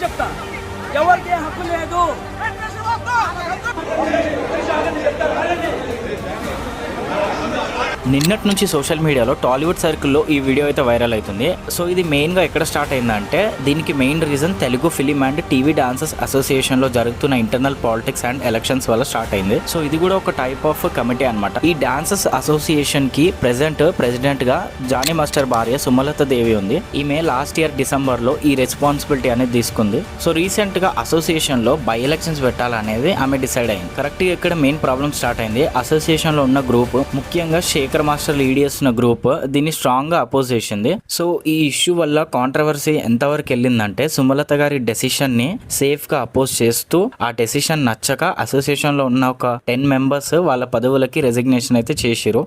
చెప్తా, ఎవరికి హక్కు లేదు. నిన్నటి నుంచి సోషల్ మీడియాలో టాలీవుడ్ సర్కిల్లో ఈ వీడియో అయితే వైరల్ అవుతుంది. సో ఇది మెయిన్గా ఎక్కడ స్టార్ట్ అయిందంటే, దీనికి main reason Telugu film and TV dancers అసోసియేషన్లో జరుగుతున్న ఇంటర్నల్ పాలిటిక్స్ అండ్ ఎలక్షన్స్ వల్ల స్టార్ట్ అయింది. సో ఇది కూడా ఒక టైప్ ఆఫ్ కమిటీ అనమాట. ఈ డాన్సర్స్ అసోసియేషన్కి ప్రెసిడెంట్గా జానీ మాస్టర్ భార్య సుమలత దేవి ఉంది. ఈమె లాస్ట్ ఇయర్ డిసెంబర్లో ఈ రెస్పాన్సిబిలిటీ అనేది తీసుకుంది. సో రీసెంట్గా అసోసియేషన్లో బై ఎలక్షన్స్ పెట్టాలనేది ఆమె డిసైడ్ అయింది. కరెక్ట్గా ఇక్కడ మెయిన్ ప్రాబ్లమ్ స్టార్ట్ అయింది. అసోసియేషన్లో ఉన్న గ్రూప్, ముఖ్యంగా శేఖర్ మాస్టర్ లీడ్ చేస్తున్న గ్రూప్ దీన్ని స్ట్రాంగ్ గా అపోజ్ చేసింది. సో ఈ ఇష్యూ వల్ల కాంట్రవర్సీ ఎంతవరకు వెళ్ళిందంటే, సుమలత గారి డెసిషన్ ని సేఫ్ గా అపోజ్ చేస్తూ ఆ డెసిషన్ నచ్చక అసోసియేషన్ లో ఉన్న ఒక 10 మెంబర్స్ వాళ్ళ పదవులకి రెసిగ్నేషన్ అయితే చేసిరు.